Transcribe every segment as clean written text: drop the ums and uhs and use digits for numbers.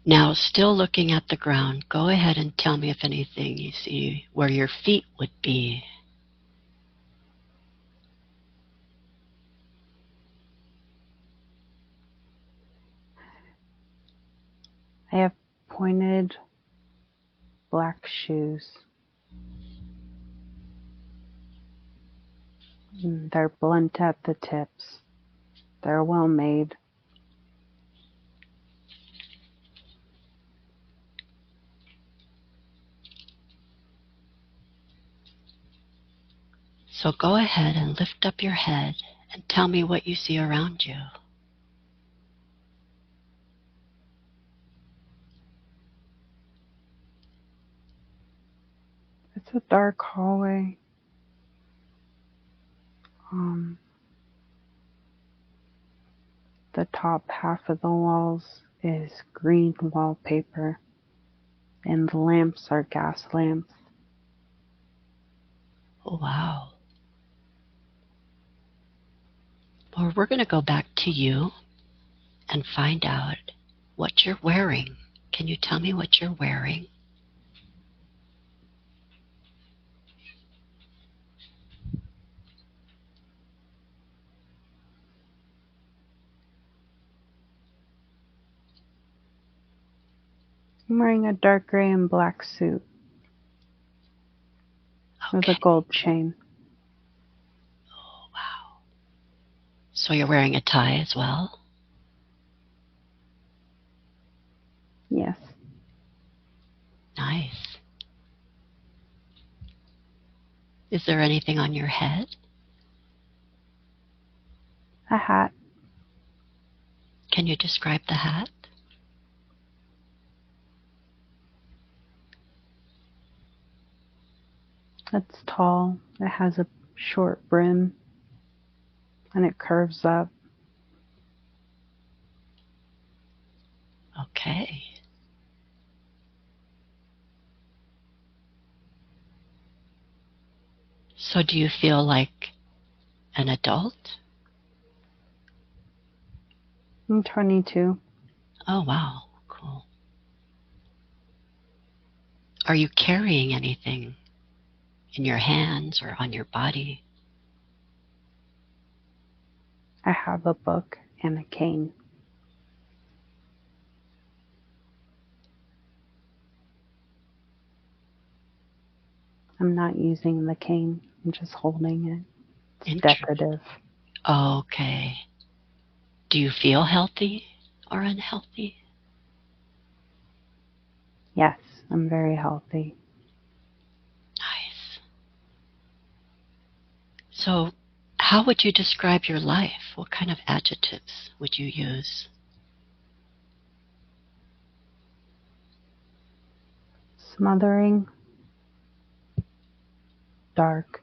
Now, still looking at the ground, go ahead and tell me if anything you see where your feet would be. I have pointed black shoes. They're blunt at the tips. They're well made. So go ahead and lift up your head and tell me what you see around you. It's a dark hallway. The top half of the walls is green wallpaper, and the lamps are gas lamps. Oh, wow. Well, we're going to go back to you and find out what you're wearing. Can you tell me what you're wearing? I'm wearing a dark gray and black suit with a gold chain. Oh, wow. So you're wearing a tie as well? Yes. Nice. Is there anything on your head? A hat. Can you describe the hat? It's tall. It has a short brim, and it curves up. Okay. So do you feel like an adult? I'm 22. Oh, wow. Cool. Are you carrying anything in your hands or on your body? I have a book and a cane. I'm not using the cane. I'm just holding it. It's decorative. Okay. Do you feel healthy or unhealthy? Yes, I'm very healthy. Nice. So, how would you describe your life? What kind of adjectives would you use? Smothering. Dark.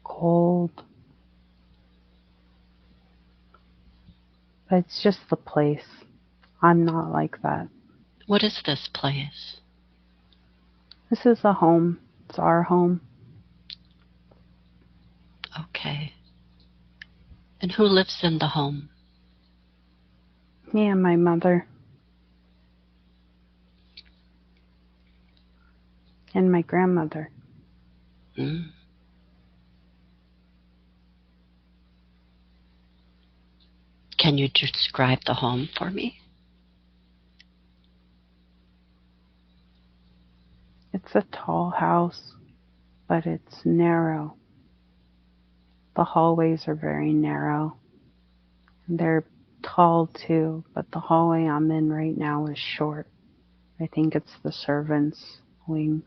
Cold. But it's just the place. I'm not like that. What is this place? This is a home. It's our home. Okay. And who lives in the home? Me and my mother. And my grandmother. Mm. Can you describe the home for me? It's a tall house, but it's narrow. The hallways are very narrow. They're tall too, but the hallway I'm in right now is short. I think it's the servants' wing.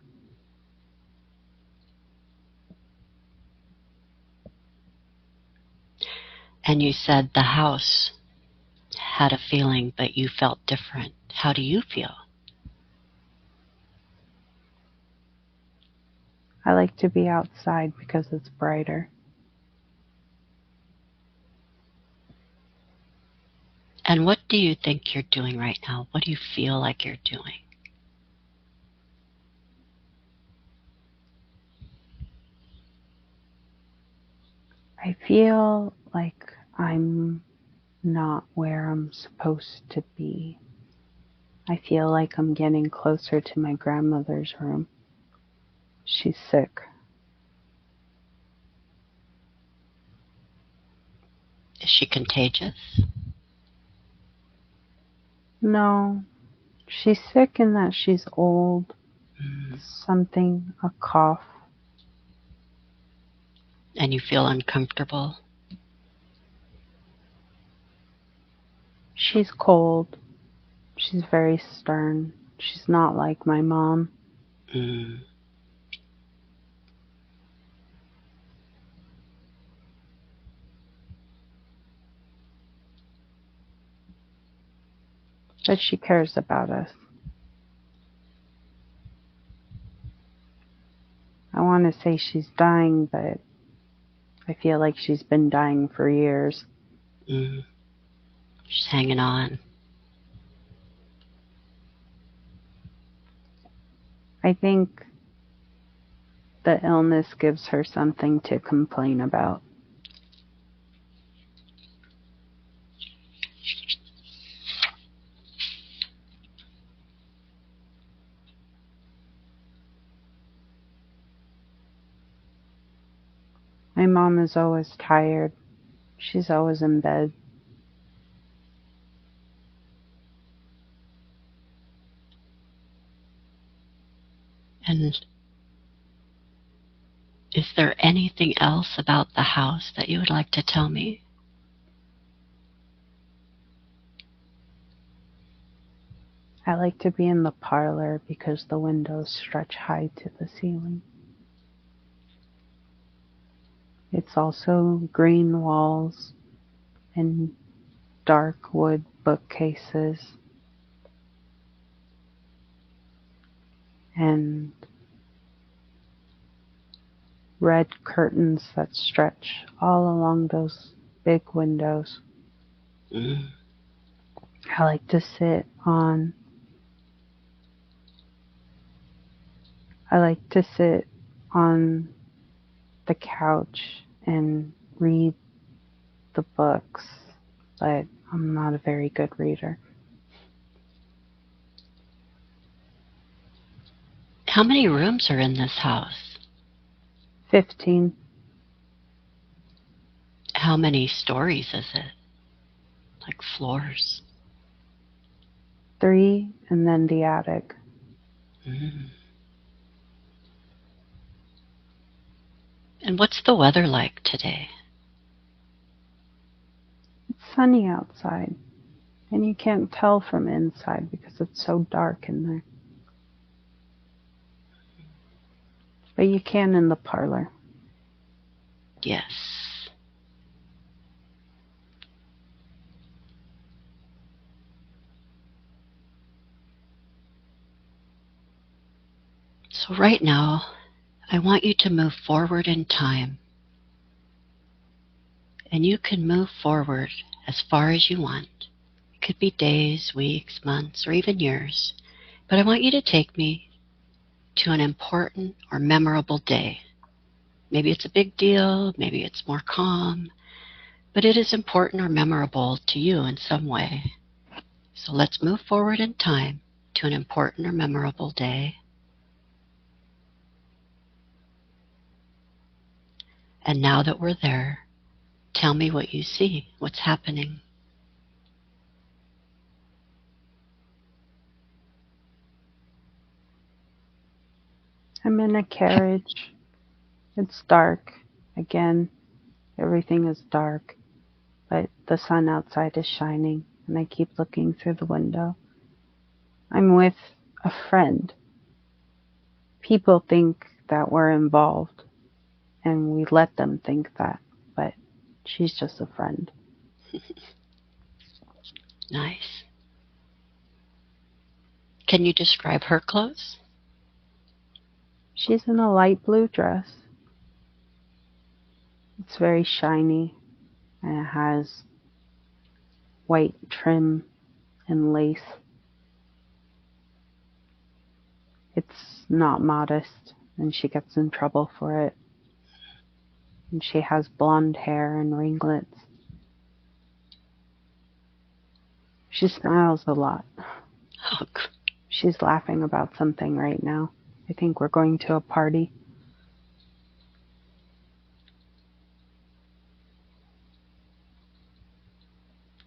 And you said the house had a feeling, but you felt different. How do you feel? I like to be outside because it's brighter. And what do you think you're doing right now? What do you feel like you're doing? I feel like I'm not where I'm supposed to be. I feel like I'm getting closer to my grandmother's room. She's sick. Is she contagious? No, she's sick in that she's old. Something, a cough. And you feel uncomfortable? She's cold. She's very stern. She's not like my mom. Mm. But she cares about us. I want to say she's dying, but I feel like she's been dying for years. Mm. She's hanging on. I think the illness gives her something to complain about. My mom is always tired. She's always in bed. And is there anything else about the house that you would like to tell me? I like to be in the parlor because the windows stretch high to the ceiling. It's also green walls and dark wood bookcases and red curtains that stretch all along those big windows. Mm. I like to sit on the couch and read the books, but I'm not a very good reader. How many rooms are in this house? 15. How many stories is it? Like floors? 3, and then the attic. Mm. And what's the weather like today? It's sunny outside, and you can't tell from inside because it's so dark in there. But you can in the parlor. Yes. So right now, I want you to move forward in time. And you can move forward as far as you want. It could be days, weeks, months, or even years. But I want you to take me to an important or memorable day. Maybe it's a big deal, maybe it's more calm, but it is important or memorable to you in some way. So let's move forward in time to an important or memorable day. And now that we're there, tell me what you see, what's happening. I'm in a carriage. It's dark. Again, everything is dark, but the sun outside is shining, and I keep looking through the window. I'm with a friend. People think that we're involved, and we let them think that, but she's just a friend. Nice. Can you describe her clothes? She's in a light blue dress. It's very shiny, and it has white trim and lace. It's not modest, and she gets in trouble for it. And she has blonde hair and ringlets. She smiles a lot. Oh, She's laughing about something right now. I think we're going to a party.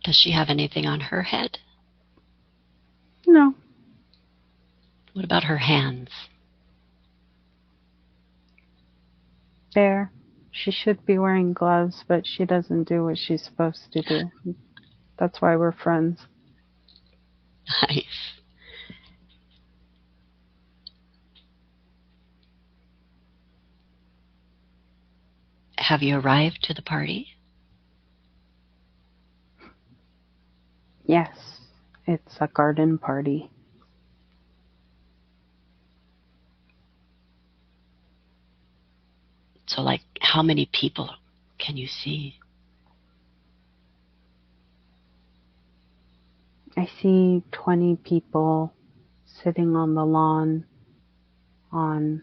does she have anything on her head? No. What about her hands? There. She should be wearing gloves, but she doesn't do what she's supposed to do. That's why we're friends. Nice. Have you arrived to the party? Yes, it's a garden party. So, like, how many people can you see? I see 20 people sitting on the lawn on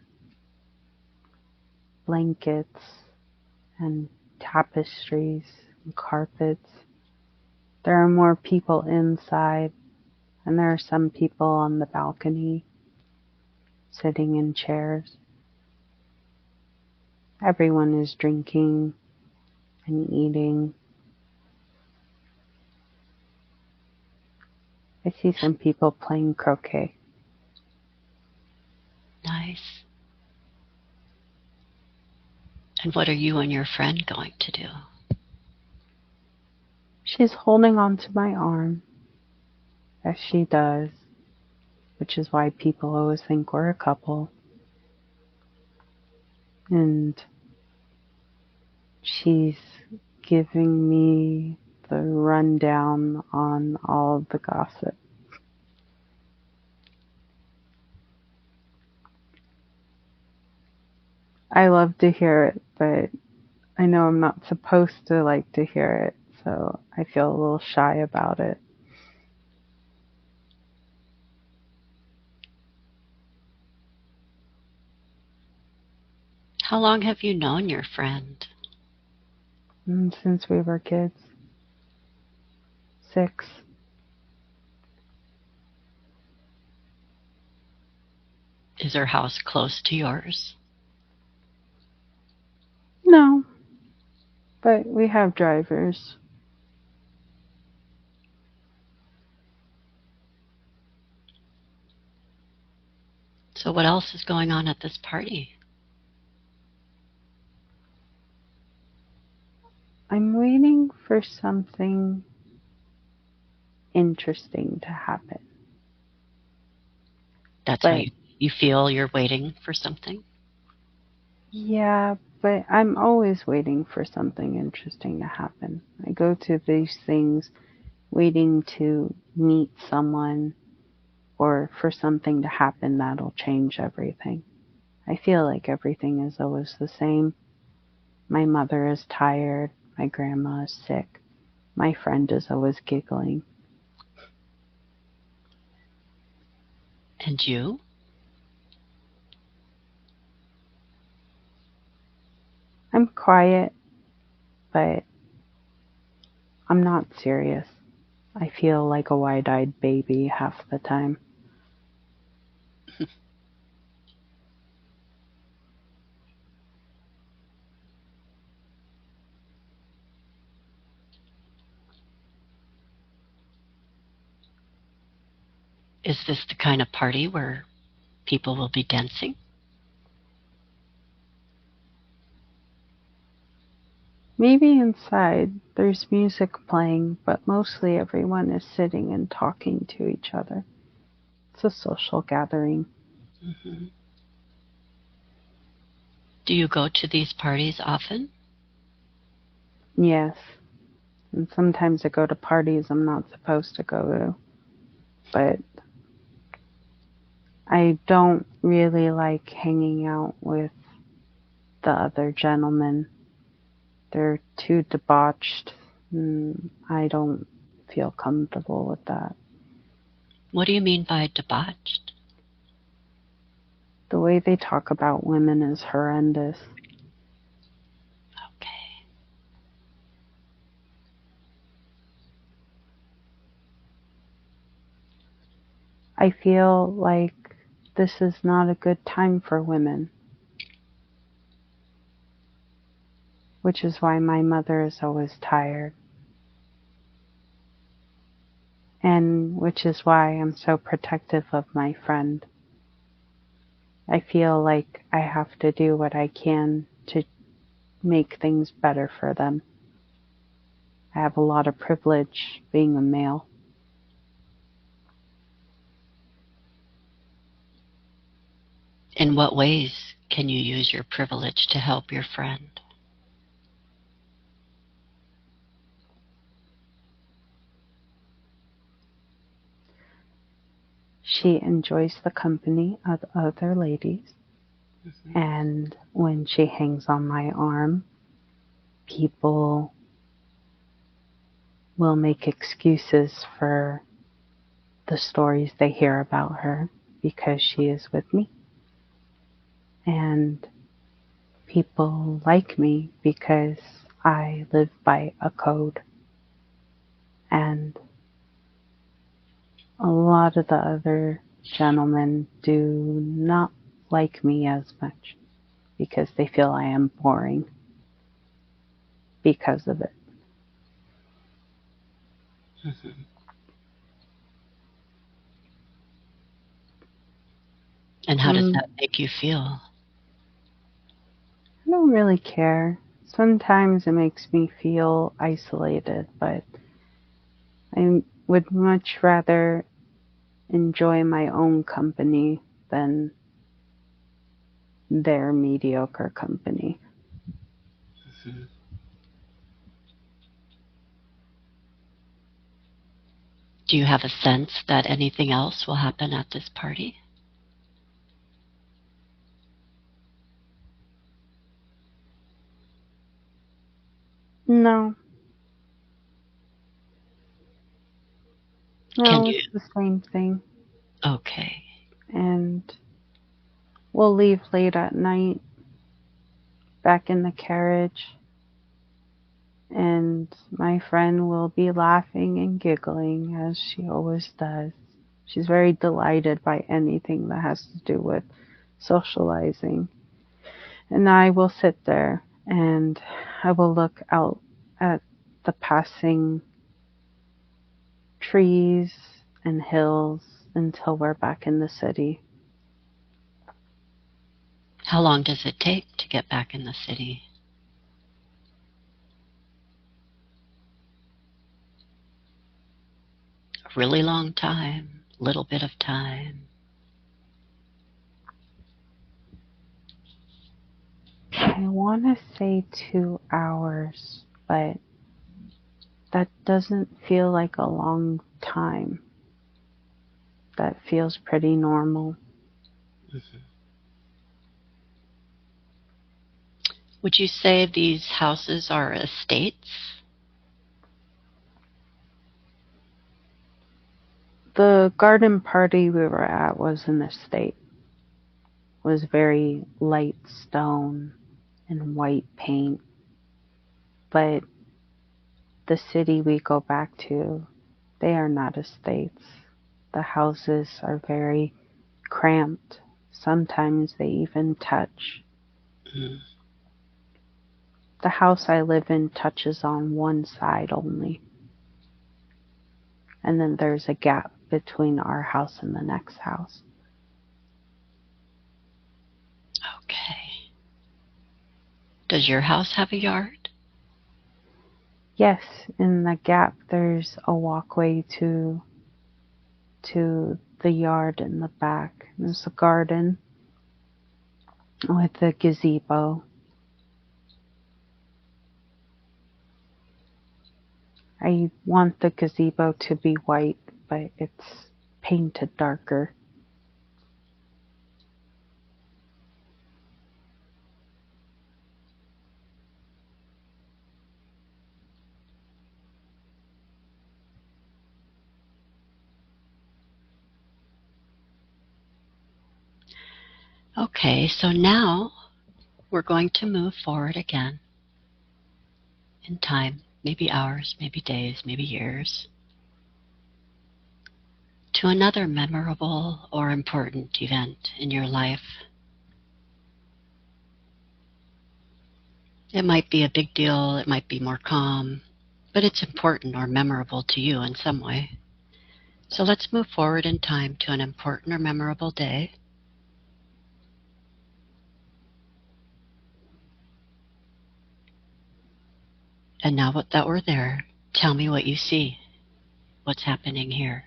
blankets and tapestries and carpets. There are more people inside, and there are some people on the balcony sitting in chairs. Everyone is drinking and eating. I see some people playing croquet. Nice. And what are you and your friend going to do? She's holding onto my arm, as she does, which is why people always think we're a couple. And she's giving me the rundown on all of the gossip. I love to hear it, but I know I'm not supposed to like to hear it, so I feel a little shy about it. How long have you known your friend? Since we were kids. 6. Is her house close to yours? No, but we have drivers. So, what else is going on at this party? I'm waiting for something interesting to happen. That's how But you feel you're waiting for something? yeah, but I'm always waiting for something interesting to happen. I go to these things waiting to meet someone or for something to happen that'll change everything. I feel like everything is always the same. My mother is tired. My grandma is sick. My friend is always giggling. And you? I'm quiet, but I'm not serious. I feel like a wide-eyed baby half the time. Is this the kind of party where people will be dancing? Maybe inside there's music playing, but mostly everyone is sitting and talking to each other. It's a social gathering. Mm-hmm. Do you go to these parties often? Yes, and sometimes I go to parties I'm not supposed to go to, but I don't really like hanging out with the other gentlemen. They're too debauched. I don't feel comfortable with that. What do you mean by debauched? The way they talk about women is horrendous. Okay. I feel like this is not a good time for women, which is why my mother is always tired, and which is why I'm so protective of my friend. I feel like I have to do what I can to make things better for them. I have a lot of privilege being a male. In what ways can you use your privilege to help your friend? She enjoys the company of other ladies, and when she hangs on my arm, people will make excuses for the stories they hear about her because she is with me. And people like me because I live by a code. And a lot of the other gentlemen do not like me as much because they feel I am boring because of it. Mm-hmm. And how does that make you feel? I don't really care. Sometimes it makes me feel isolated, but I would much rather enjoy my own company than their mediocre company. Mm-hmm. Do you have a sense that anything else will happen at this party? No, Can no, you? it's the same thing. Okay. And we'll leave late at night, back in the carriage, and my friend will be laughing and giggling as she always does. She's very delighted by anything that has to do with socializing. And I will sit there and I will look out at the passing trees and hills until we're back in the city. How long does it take to get back in the city? A really long time, little bit of time. I want to say 2 hours, but that doesn't feel like a long time. That feels pretty normal. Mm-hmm. Would you say these houses are estates? The garden party we were at was an estate. It was very light stone and white paint. But the city we go back to, they are not estates. The houses are very cramped. Sometimes they even touch. Mm. The house I live in touches on one side only. And then there's a gap between our house and the next house. Okay. Does your house have a yard? Yes, in the gap there's a walkway to the yard in the back. There's a garden with a gazebo. I want the gazebo to be white, but it's painted darker. Okay, so now we're going to move forward again in time, maybe hours, maybe days, maybe years, to another memorable or important event in your life. It might be a big deal, it might be more calm, but it's important or memorable to you in some way. So let's move forward in time to an important or memorable day. And now that we're there, tell me what you see. What's happening here?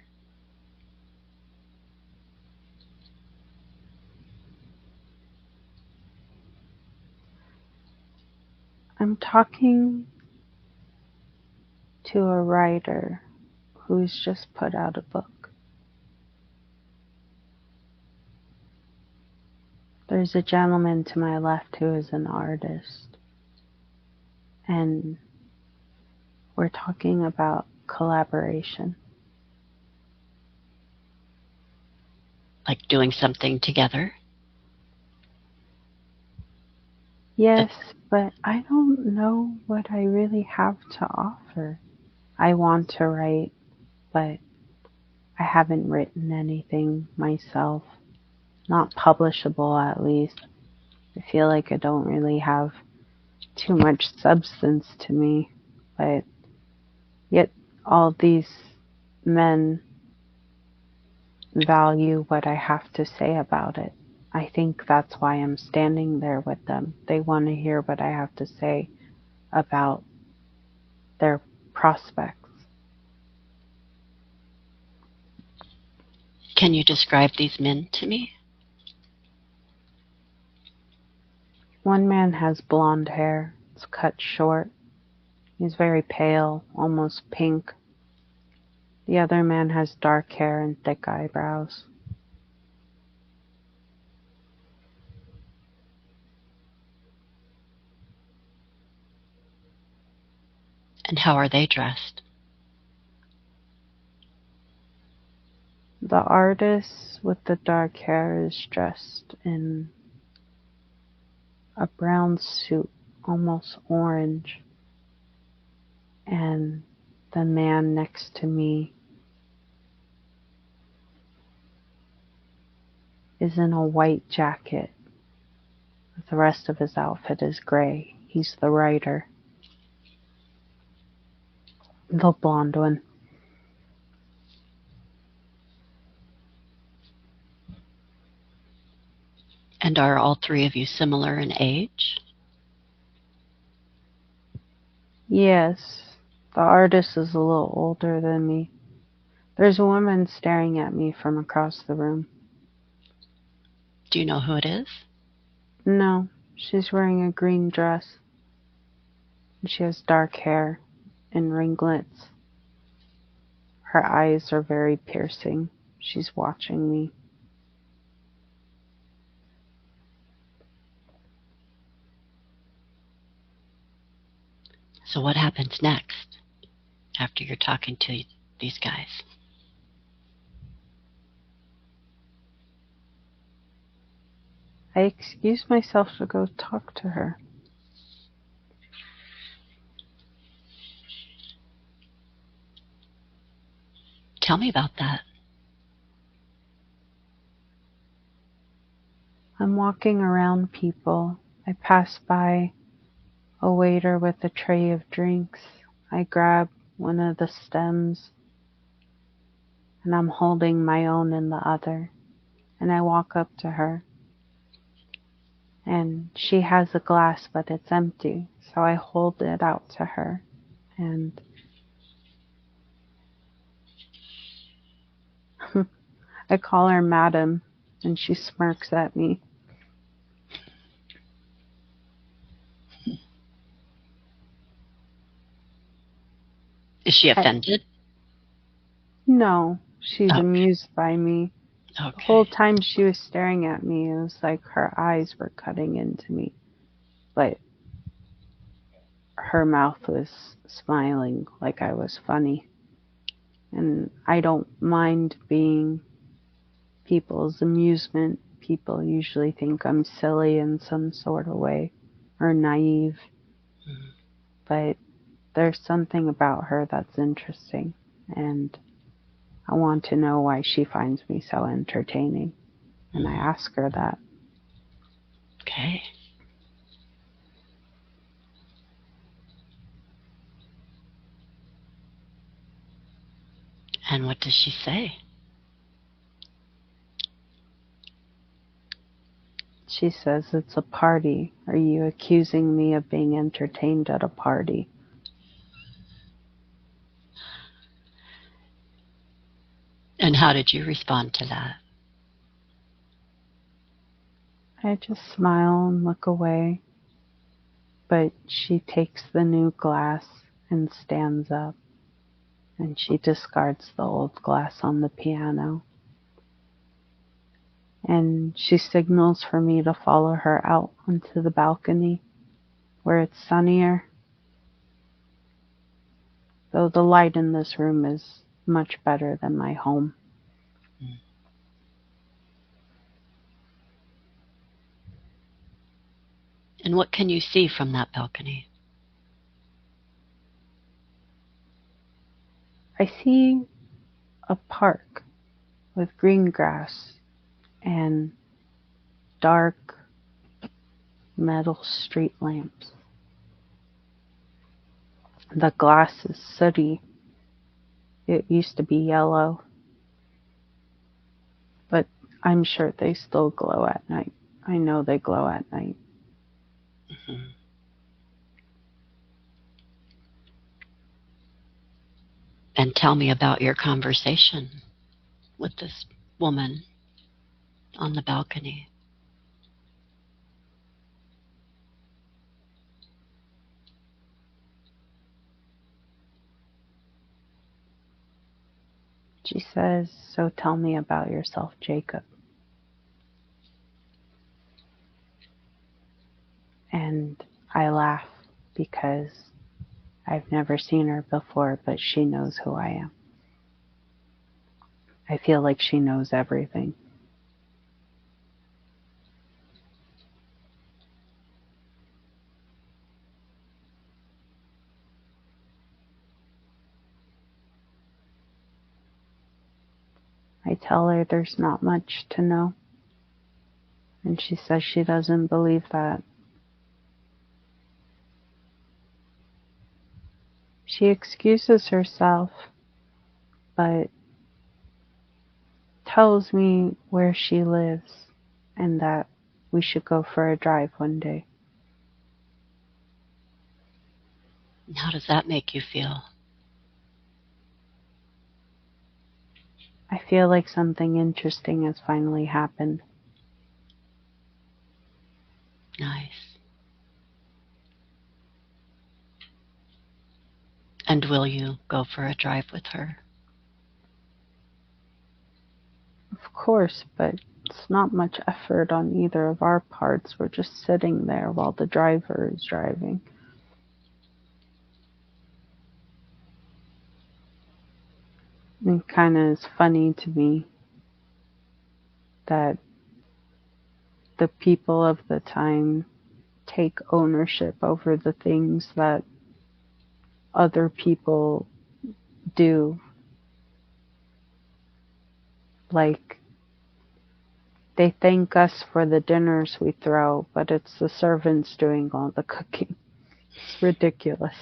I'm talking to a writer who's just put out a book. There's a gentleman to my left who is an artist, and we're talking about collaboration. Like doing something together? Yes, but I don't know what I really have to offer. I want to write, but I haven't written anything myself. Not publishable, at least. I feel like I don't really have too much substance to me, but yet all these men value what I have to say about it. I think that's why I'm standing there with them. They want to hear what I have to say about their prospects. Can you describe these men to me? One man has blonde hair. It's cut short. He's very pale, almost pink. The other man has dark hair and thick eyebrows. And how are they dressed? The artist with the dark hair is dressed in a brown suit, almost orange. And the man next to me is in a white jacket. The rest of his outfit is gray. He's the writer. The blonde one. And are all three of you similar in age? Yes, the artist is a little older than me. There's a woman staring at me from across the room. Do you know who it is? No, she's wearing a green dress. She has dark hair and ringlets. Her eyes are very piercing. She's watching me. So what happens next after you're talking to these guys? I excuse myself to go talk to her. Tell me about that. I'm walking around people. I pass by a waiter with a tray of drinks. I grab one of the stems and I'm holding my own in the other. And I walk up to her. And she has a glass, but it's empty. So I hold it out to her. And I call her Madam, and she smirks at me. Is she offended? No, she's Okay. amused by me. Okay. The whole time she was staring at me, it was like her eyes were cutting into me. But her mouth was smiling like I was funny. And I don't mind being people's amusement. People usually think I'm silly in some sort of way or naive. Mm. But there's something about her that's interesting. And I want to know why she finds me so entertaining. And I ask her that. Okay. And what does she say? She says, it's a party. Are you accusing me of being entertained at a party? And how did you respond to that? I just smile and look away. But she takes the new glass and stands up. And she discards the old glass on the piano. And she signals for me to follow her out onto the balcony where it's sunnier. Though the light in this room is much better than my home. And what can you see from that balcony? I see a park with green grass and dark metal street lamps. The glass is sooty. It used to be yellow, but I'm sure they still glow at night. I know they glow at night. Mm-hmm. And tell me about your conversation with this woman on the balcony. She says, so tell me about yourself, Jacob. And I laugh because I've never seen her before, but she knows who I am. I feel like she knows everything. I tell her there's not much to know. And she says she doesn't believe that. She excuses herself, but tells me where she lives and that we should go for a drive one day. How does that make you feel? I feel like something interesting has finally happened. Nice. And will you go for a drive with her? Of course, but it's not much effort on either of our parts. We're just sitting there while the driver is driving. It kind of is funny to me that the people of the time take ownership over the things that other people do. Like, they thank us for the dinners we throw, but it's the servants doing all the cooking. It's ridiculous.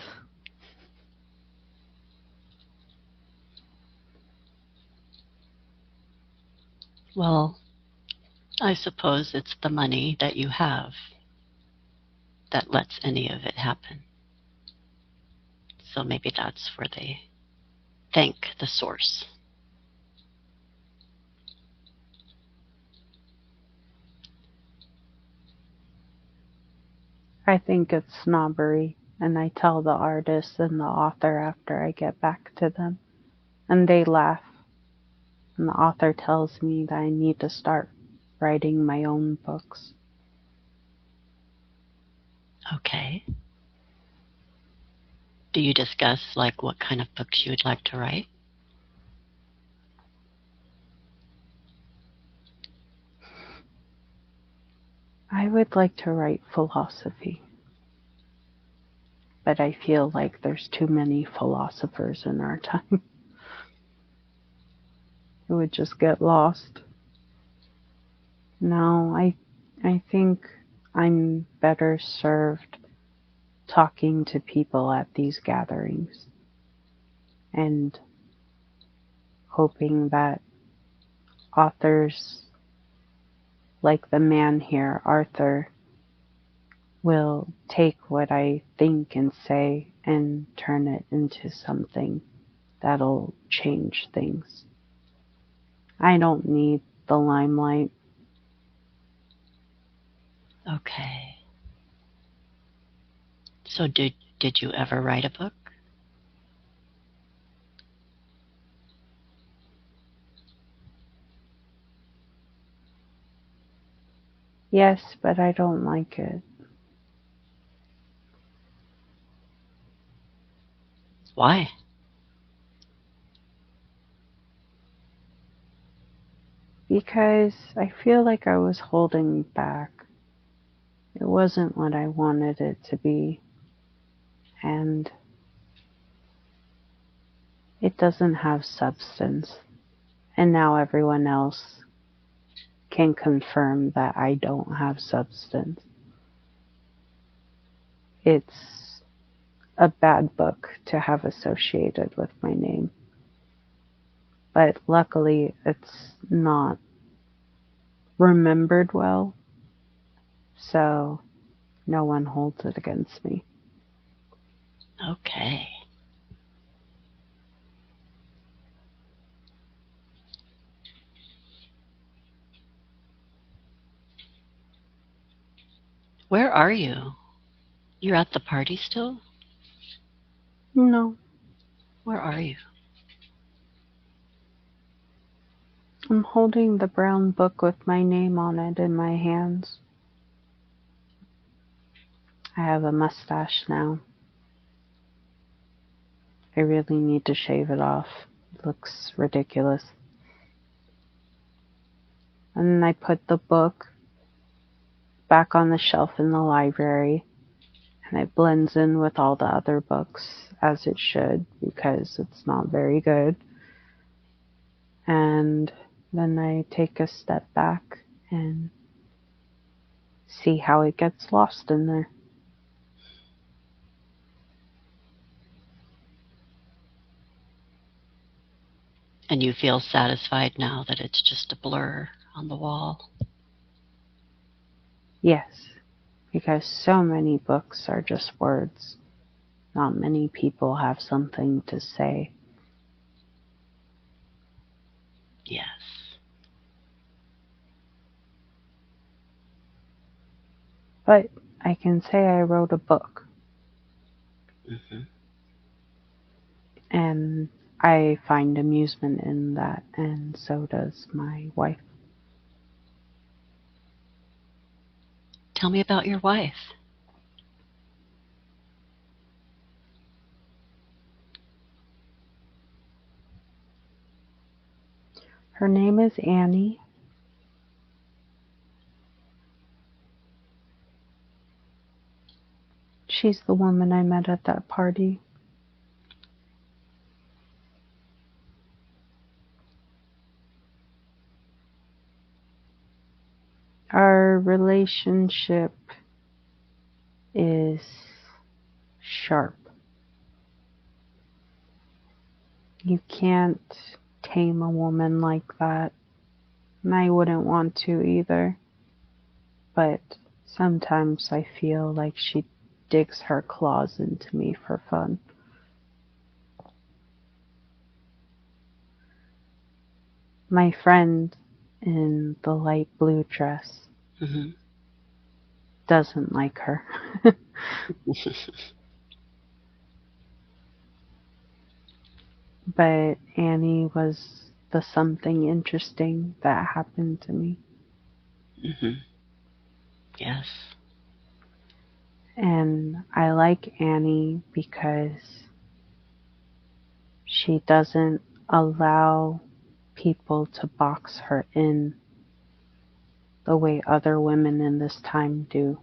Well, I suppose it's the money that you have that lets any of it happen. So maybe that's where they thank the source. I think it's snobbery, and I tell the artist and the author after I get back to them. And they laugh. And the author tells me that I need to start writing my own books. Okay. Do you discuss like what kind of books you would like to write? I would like to write philosophy, but I feel like there's too many philosophers in our time. It would just get lost. No, I think I'm better served talking to people at these gatherings and hoping that authors like the man here, Arthur, will take what I think and say and turn it into something that'll change things. I don't need the limelight. Okay. So did you ever write a book? Yes, but I don't like it. Why? Because I feel like I was holding back. It wasn't what I wanted it to be. And it doesn't have substance. And now everyone else can confirm that I don't have substance. It's a bad book to have associated with my name. But luckily, it's not remembered well, so no one holds it against me. Okay. Where are you? You're at the party still? No, Where are you? I'm holding the brown book with my name on it in my hands. I have a mustache now. I really need to shave it off. It looks ridiculous. And then I put the book back on the shelf in the library, and it blends in with all the other books as it should because it's not very good. And then I take a step back and see how it gets lost in there. And you feel satisfied now that it's just a blur on the wall? Yes, because so many books are just words. Not many people have something to say. Yes. But I can say I wrote a book. Mm-hmm. And I find amusement in that, and so does my wife. Tell me about your wife. Her name is Annie. She's the woman I met at that party. Our relationship is sharp. You can't tame a woman like that, and I wouldn't want to either. But sometimes I feel like she digs her claws into me for fun. My friend in the light blue dress Mm-hmm. doesn't like her. But Annie was the something interesting that happened to me. Mm-hmm. Yes. And I like Annie because she doesn't allow people to box her in the way other women in this time do.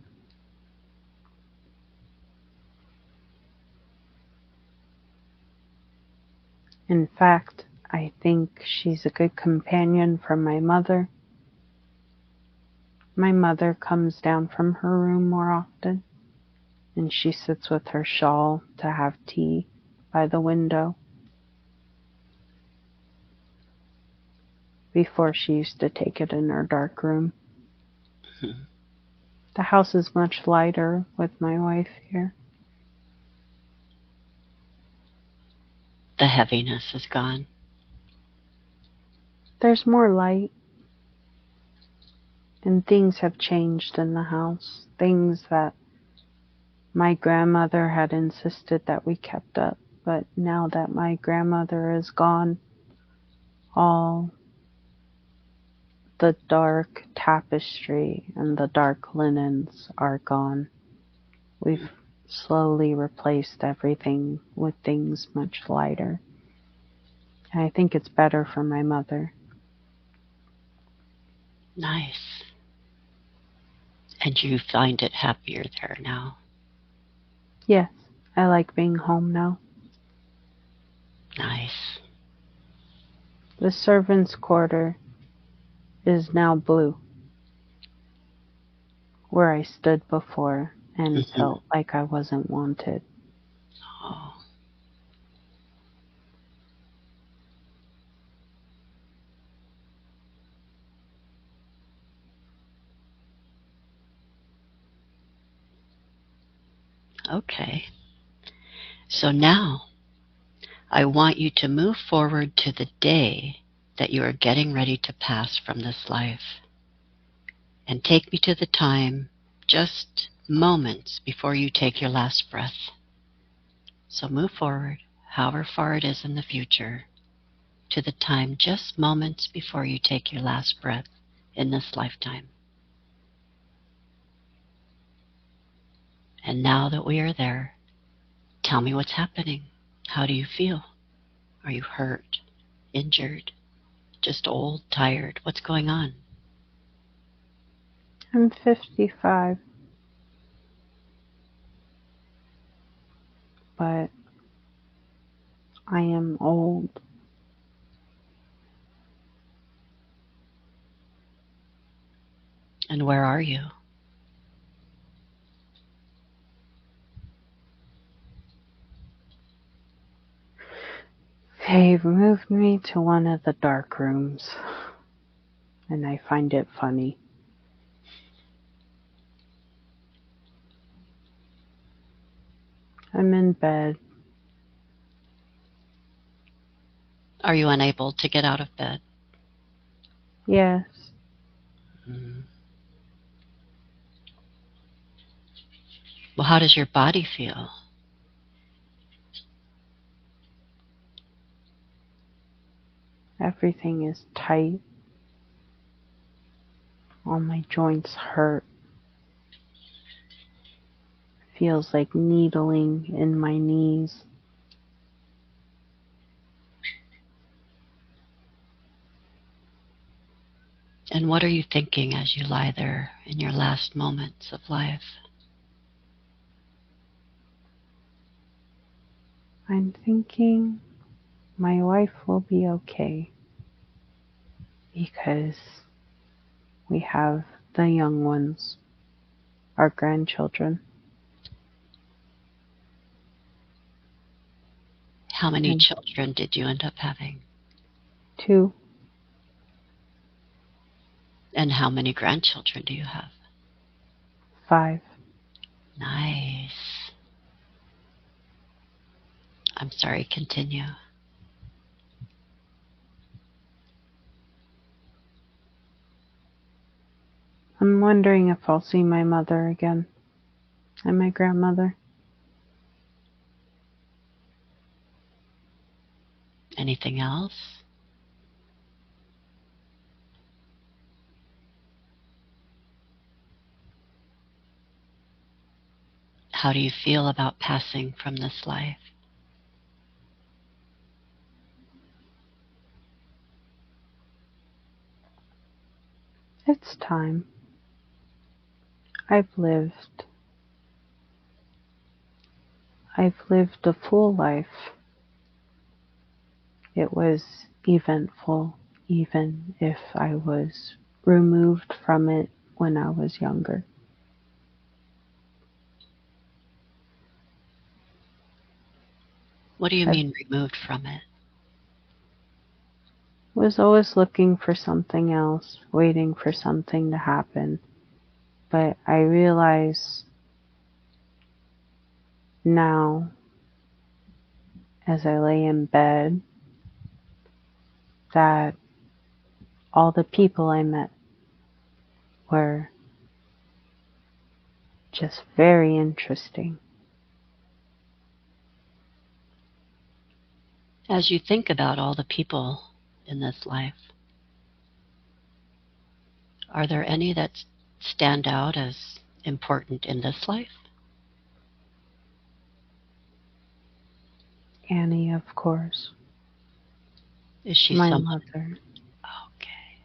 In fact, I think she's a good companion for my mother. My mother comes down from her room more often, and she sits with her shawl to have tea by the window. Before she used to take it in her dark room. The house is much lighter with my wife here. The heaviness is gone. There's more light, and things have changed in the house. Things that my grandmother had insisted that we kept up, but now that my grandmother is gone, all the dark tapestry and the dark linens are gone. We've slowly replaced everything with things much lighter. And I think it's better for my mother. Nice. And you find it happier there now? Yes, I like being home now. Nice. The servants' quarter is now blue, where I stood before and felt like I wasn't wanted. Oh. Okay. So now I want you to move forward to the day that you are getting ready to pass from this life. And take me to the time just moments before you take your last breath. So move forward, however far it is in the future, to the time just moments before you take your last breath in this lifetime. And now that we are there, tell me what's happening. How do you feel? Are you hurt, injured, just old, tired? What's going on? I'm 55, but I am old. And where are you? They've moved me to one of the dark rooms, and I find it funny. I'm in bed. Are you unable to get out of bed? Yes, Well, how does your body feel? everything is tight. All my joints hurt. Feels like needling in my knees. And what are you thinking as you lie there in your last moments of life? I'm thinking my wife will be okay because we have the young ones, our grandchildren. How many And children did you end up having? 2, And how many grandchildren do you have? 5. Nice. I'm sorry, continue. I'm wondering if I'll see my mother again and my grandmother. Anything else? How do you feel about passing from this life? It's time. I've lived. I've lived a full life. It was eventful, even if I was removed from it when I was younger. What do you I mean removed from it? was always looking for something else, waiting for something to happen. But I realize now, as I lay in bed, that all the people I met were just very interesting. As you think about all the people in this life, are there any that stand out as important in this life? Annie, of course, Is she my someone? mother, Okay.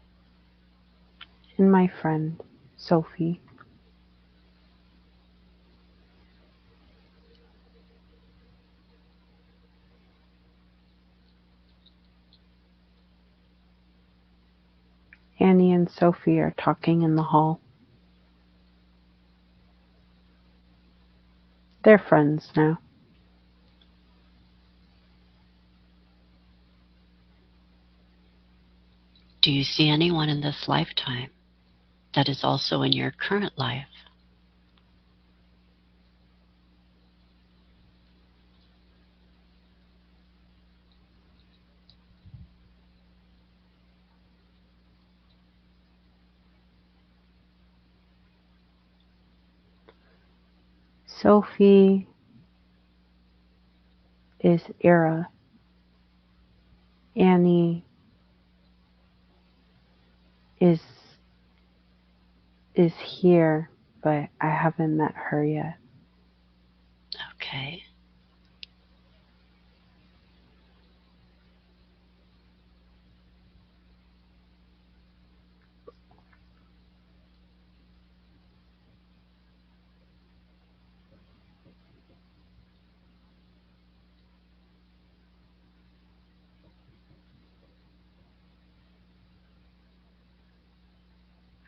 and my friend, Sophie. Annie and Sophie are talking in the hall. They're friends now. Do you see anyone in this lifetime that is also in your current life? Sophie is Ira. Annie is is here, but I haven't met her yet. Okay.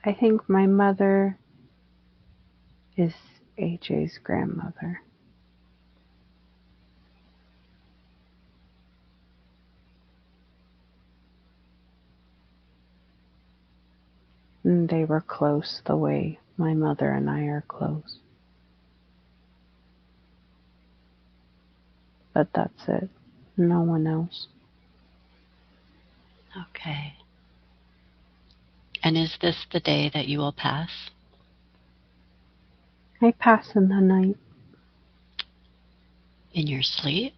I think my mother is AJ's grandmother. And they were close the way my mother and I are close. But that's it. No one else. Okay. And is this the day that you will pass? I pass in the night. In your sleep?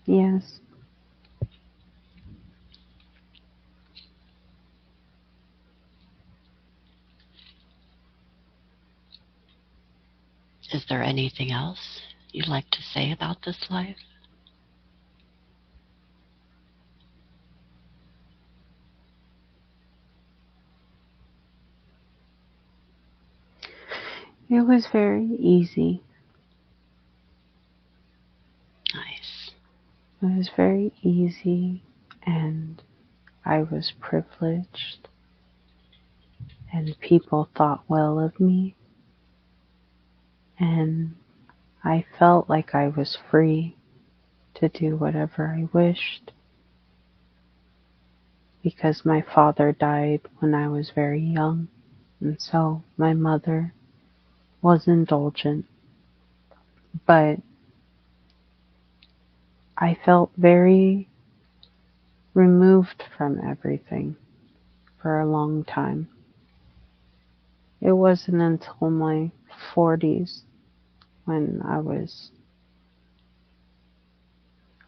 Yes. Is there anything else you'd like to say about this life? It was very easy. Nice. It was very easy, and I was privileged, and people thought well of me, and I felt like I was free to do whatever I wished because my father died when I was very young, and so my mother was indulgent, but I felt very removed from everything for a long time. It wasn't until my 40s when I was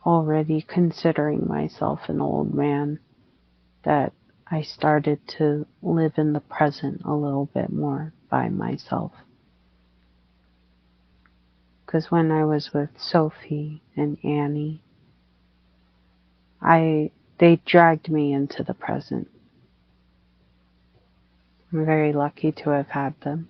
already considering myself an old man that I started to live in the present a little bit more by myself. Because when I was with Sophie and Annie, they dragged me into the present. I'm very lucky to have had them.